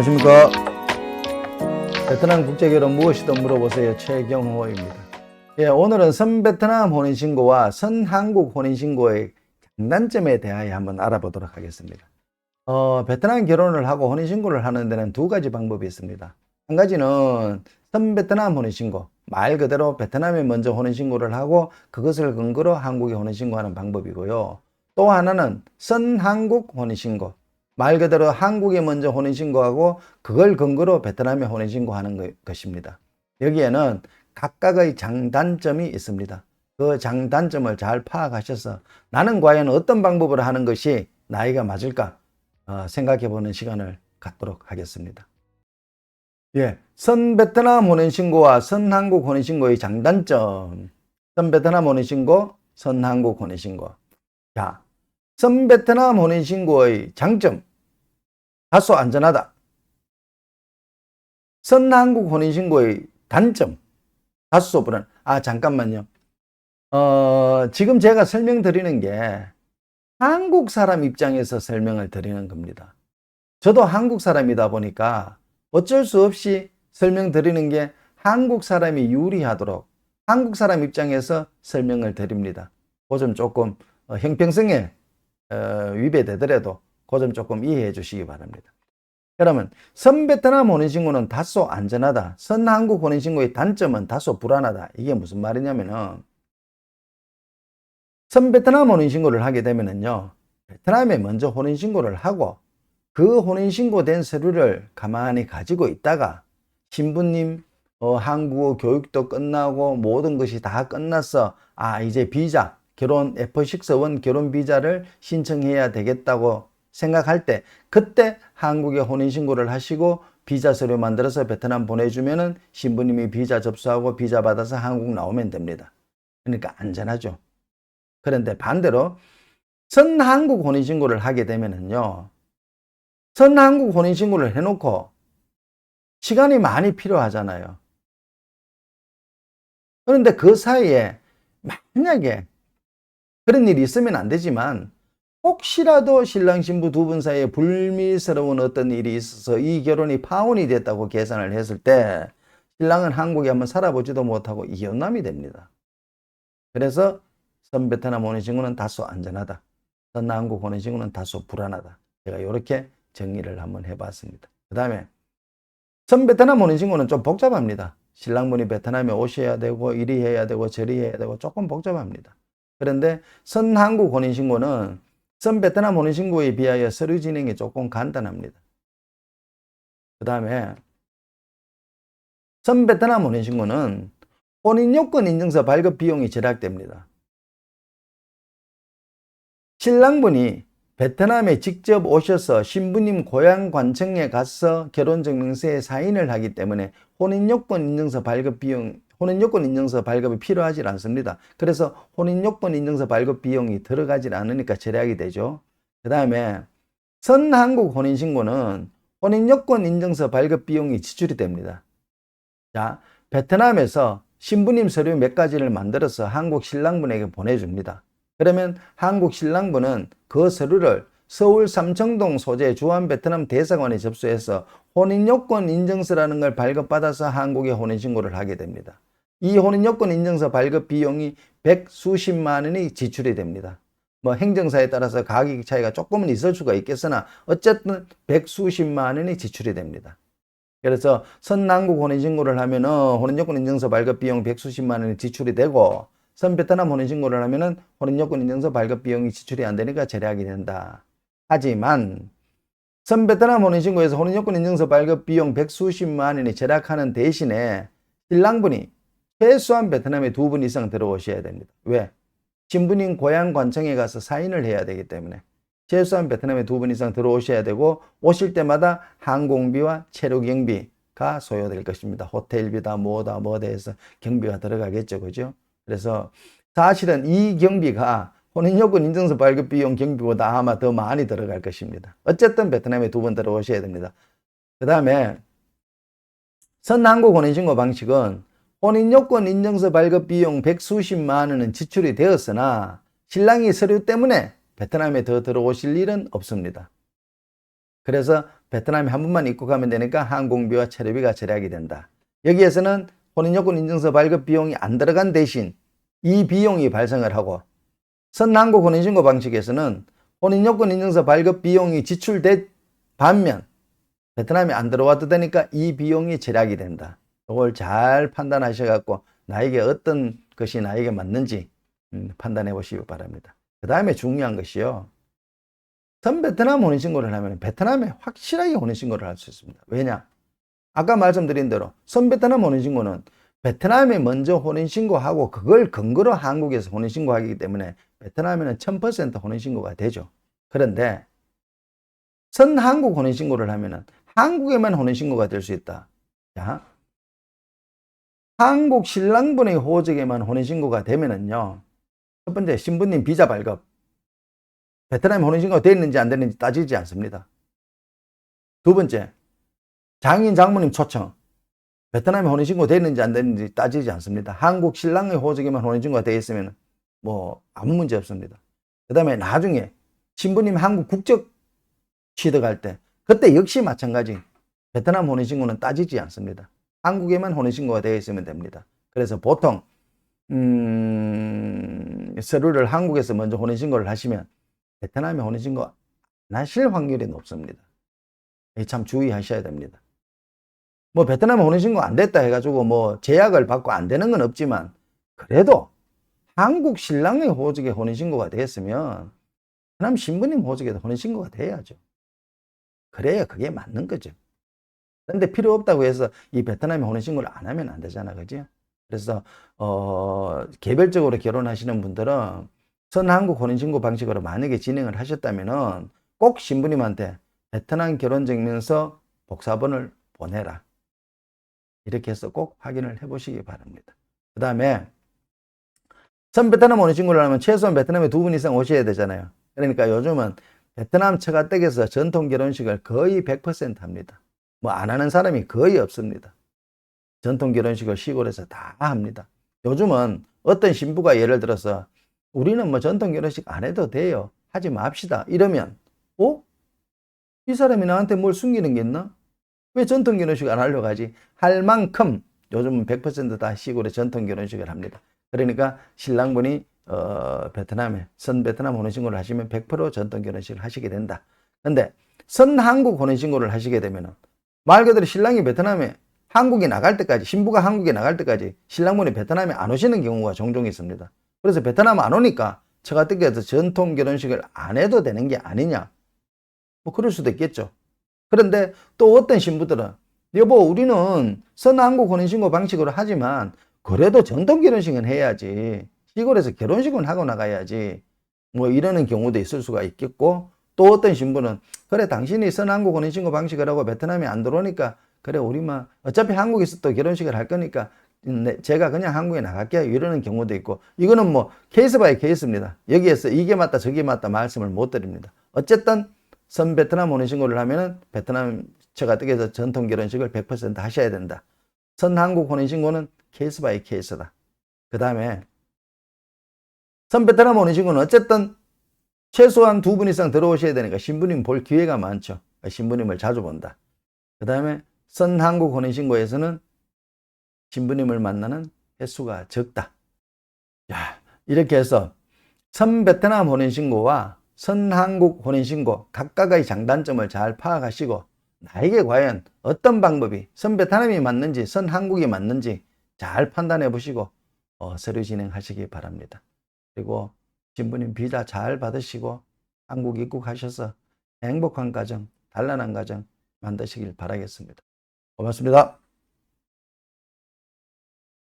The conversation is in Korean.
안녕하십니까. 베트남 국제결혼 무엇이든 물어보세요. 최경호입니다. 오늘은 선베트남 혼인신고와 선한국 혼인신고의 장단점에 대하여 한번 알아보도록 하겠습니다. 베트남 결혼을 하고 혼인신고를 하는 데는 두 가지 방법이 있습니다. 한 가지는 선베트남 혼인신고, 말 그대로 베트남에 먼저 혼인신고를 하고 그것을 근거로 한국에 혼인신고하는 방법이고요. 또 하나는 선한국 혼인신고, 말 그대로 한국에 먼저 혼인신고하고 그걸 근거로 베트남에 혼인신고하는 것입니다. 여기에는 각각의 장단점이 있습니다. 그 장단점을 잘 파악하셔서 나는 과연 어떤 방법으로 하는 것이 나이가 맞을까 생각해보는 시간을 갖도록 하겠습니다. 선베트남 혼인신고와 선한국 혼인신고의 장단점. 선베트남 혼인신고, 선한국 혼인신고. 자, 선베트남 혼인신고의 장점. 다소 안전하다. 선한국 혼인신고의 단점. 다소 불안. 잠깐만요. 지금 제가 설명드리는 게 한국 사람 입장에서 설명을 드리는 겁니다. 저도 한국 사람이다 보니까 어쩔 수 없이 설명드리는 게 한국 사람이 유리하도록 한국 사람 입장에서 설명을 드립니다. 그 점 조금 형평성에 위배되더라도 그 점 조금 이해해 주시기 바랍니다. 그러면 선베트남 혼인신고는 다소 안전하다. 선한국 혼인신고의 단점은 다소 불안하다. 이게 무슨 말이냐면은 선베트남 혼인신고를 하게 되면은요, 베트남에 먼저 혼인신고를 하고 그 혼인신고된 서류를 가만히 가지고 있다가 신부님 한국어 교육도 끝나고 모든 것이 다 끝났어. 이제 비자, 결혼 F6원 결혼 비자를 신청해야 되겠다고 생각할 때 그때 한국에 혼인신고를 하시고 비자 서류 만들어서 베트남 보내주면은 신부님이 비자 접수하고 비자 받아서 한국 나오면 됩니다. 그러니까 안전하죠. 그런데 반대로 선한국 혼인신고를 하게 되면은요, 선한국 혼인신고를 해놓고 시간이 많이 필요하잖아요. 그런데 그 사이에 만약에 그런 일이 있으면 안 되지만 혹시라도 신랑 신부 두 분 사이에 불미스러운 어떤 일이 있어서 이 결혼이 파혼이 됐다고 계산을 했을 때 신랑은 한국에 한번 살아보지도 못하고 이혼남이 됩니다. 그래서 선베트남 혼인신고는 다소 안전하다. 선한국 혼인신고는 다소 불안하다. 제가 이렇게 정리를 한번 해봤습니다. 그 다음에 선베트남 혼인신고는 좀 복잡합니다. 신랑분이 베트남에 오셔야 되고 이리 해야 되고 저리 해야 되고 조금 복잡합니다. 그런데 선한국 혼인신고는 선베트남 혼인신고에 비하여 서류 진행이 조금 간단합니다. 그 다음에 선베트남 혼인신고는 혼인요건 인증서 발급 비용이 절약됩니다. 신랑분이 베트남에 직접 오셔서 신부님 고향 관청에 가서 결혼증명서에 사인을 하기 때문에 혼인요건 인증서 발급 비용, 혼인요건 인증서 발급이 필요하지 않습니다. 그래서 혼인요건 인증서 발급 비용이 들어가지 않으니까 절약이 되죠. 그 다음에 선한국 혼인신고는 혼인요건 인증서 발급 비용이 지출이 됩니다. 자, 베트남에서 신부님 서류 몇 가지를 만들어서 한국 신랑분에게 보내줍니다. 그러면 한국 신랑분은 그 서류를 서울 삼청동 소재 주한베트남 대사관에 접수해서 혼인요건 인증서라는 걸 발급받아서 한국에 혼인신고를 하게 됩니다. 이 혼인요건 인증서 발급 비용이 백수십만 원이 지출이 됩니다. 행정사에 따라서 가격 차이가 조금은 있을 수가 있겠으나 어쨌든 백수십만 원이 지출이 됩니다. 그래서 선한국 혼인신고를 하면은 혼인요건 인증서 발급 비용 백수십만 원이 지출이 되고 선베트남 혼인신고를 하면은 혼인요건 인증서 발급 비용이 지출이 안 되니까 절약이 된다. 하지만 선베트남 혼인신고에서 혼인요건 인증서 발급 비용 백수십만 원이 절약하는 대신에 신랑분이 최소한 베트남에 2분 이상 들어오셔야 됩니다. 왜? 신부님 고향 관청에 가서 사인을 해야 되기 때문에 최소한 베트남에 2분 이상 들어오셔야 되고 오실 때마다 항공비와 체류 경비가 소요될 것입니다. 호텔비다 뭐다 해서 경비가 들어가겠죠. 그죠? 그래서 사실은 이 경비가 혼인요건 인증서 발급 비용 경비보다 아마 더 많이 들어갈 것입니다. 어쨌든 베트남에 2번 들어오셔야 됩니다. 그 다음에 선한국 혼인신고 방식은 혼인요건 인증서 발급 비용 백수십만 원은 지출이 되었으나 신랑이 서류 때문에 베트남에 더 들어오실 일은 없습니다. 그래서 베트남에 한 번만 입국하면 되니까 항공비와 체류비가 절약이 된다. 여기에서는 혼인요건 인증서 발급 비용이 안 들어간 대신 이 비용이 발생을 하고, 선한국 혼인신고 방식에서는 혼인요건 인증서 발급 비용이 지출된 반면 베트남에 안 들어와도 되니까 이 비용이 절약이 된다. 이걸 잘 판단하셔갖고 나에게 어떤 것이 나에게 맞는지 판단해 보시기 바랍니다. 그 다음에 중요한 것이요, 선베트남 혼인신고를 하면 베트남에 확실하게 혼인신고를 할 수 있습니다. 왜냐? 아까 말씀드린 대로 선베트남 혼인신고는 베트남에 먼저 혼인신고하고 그걸 근거로 한국에서 혼인신고하기 때문에 베트남에는 1000% 혼인신고가 되죠. 그런데 선한국 혼인신고를 하면은 한국에만 혼인신고가 될 수 있다. 자, 한국 신랑분의 호적에만 혼인신고가 되면은요, 첫 번째 신부님 비자 발급, 베트남에 혼인신고가 됐는지 안 됐는지 따지지 않습니다. 두 번째, 장인 장모님 초청, 베트남에 혼인신고 됐는지 안 됐는지 따지지 않습니다. 한국 신랑의 호적에만 혼인신고가 되어 있으면 뭐 아무 문제 없습니다. 그 다음에 나중에 신부님 한국 국적 취득할 때 그때 역시 마찬가지 베트남 혼인신고는 따지지 않습니다. 한국에만 혼인신고가 되어 있으면 됩니다. 그래서 보통 서류를 한국에서 먼저 혼인신고를 하시면 베트남에 혼인신고 안 하실 확률이 높습니다. 참 주의하셔야 됩니다. 뭐 베트남에 혼인신고 안 됐다 해가지고 뭐 제약을 받고 안 되는 건 없지만, 그래도 한국 신랑의 호적에 혼인신고가 됐으면 베트남 신부님 호적에도 혼인신고가 돼야죠. 그래야 그게 맞는 거죠. 그런데 필요 없다고 해서 이 베트남에 혼인신고를 안 하면 안 되잖아, 그죠? 그래서 개별적으로 결혼하시는 분들은 선한국 혼인신고 방식으로 만약에 진행을 하셨다면은 꼭 신부님한테 베트남 결혼증명서 복사본을 보내라, 이렇게 해서 꼭 확인을 해 보시기 바랍니다. 그 다음에 선베트남 혼인신고를 하면 최소한 베트남에 2분 이상 오셔야 되잖아요. 그러니까 요즘은 베트남 처가댁에서 전통 결혼식을 거의 100% 합니다. 뭐 안 하는 사람이 거의 없습니다. 전통 결혼식을 시골에서 다 합니다. 요즘은 어떤 신부가 예를 들어서 우리는 뭐 전통 결혼식 안 해도 돼요, 하지 맙시다, 이러면 이 사람이 나한테 뭘 숨기는 게 있나? 왜 전통 결혼식 안 하려고 하지? 할 만큼 요즘은 100% 시골에 전통 결혼식을 합니다. 그러니까 신랑분이 베트남에 선베트남 혼인신고를 하시면 100% 전통 결혼식을 하시게 된다. 근데 선한국 혼인신고를 하시게 되면 말 그대로 신랑이 베트남에 한국에 나갈 때까지, 신부가 한국에 나갈 때까지 신랑분이 베트남에 안 오시는 경우가 종종 있습니다. 그래서 베트남 안 오니까 처가댁에서 전통 결혼식을 안 해도 되는 게 아니냐, 뭐 그럴 수도 있겠죠. 그런데 또 어떤 신부들은 여보, 우리는 선한국 혼인신고 방식으로 하지만 그래도 전통 결혼식은 해야지, 시골에서 결혼식은 하고 나가야지, 뭐 이러는 경우도 있을 수가 있겠고, 또 어떤 신부는 그래, 당신이 선한국 혼인신고 방식을 하고 베트남에 안 들어오니까 그래, 우리만 어차피 한국에서 또 결혼식을 할 거니까 제가 그냥 한국에 나갈게요, 이러는 경우도 있고, 이거는 뭐 케이스 바이 케이스입니다. 여기에서 이게 맞다 저게 맞다 말씀을 못 드립니다. 어쨌든 선 베트남 혼인신고를 하면은 베트남 처가댁에서 전통 결혼식을 100% 하셔야 된다. 선 한국 혼인신고는 케이스 바이 케이스다. 그 다음에 선 베트남 혼인신고는 어쨌든 최소한 2분 이상 들어오셔야 되니까 신부님 볼 기회가 많죠. 신부님을 자주 본다. 그 다음에 선 한국 혼인신고에서는 신부님을 만나는 횟수가 적다. 자, 이렇게 해서 선 베트남 혼인신고와 선 한국 혼인신고 각각의 장단점을 잘 파악하시고 나에게 과연 어떤 방법이 선 베트남이 맞는지 선 한국이 맞는지 잘 판단해 보시고 서류 진행하시기 바랍니다. 그리고 신부님 비자 잘 받으시고 한국 입국하셔서 행복한 가정, 단란한 가정 만드시길 바라겠습니다. 고맙습니다.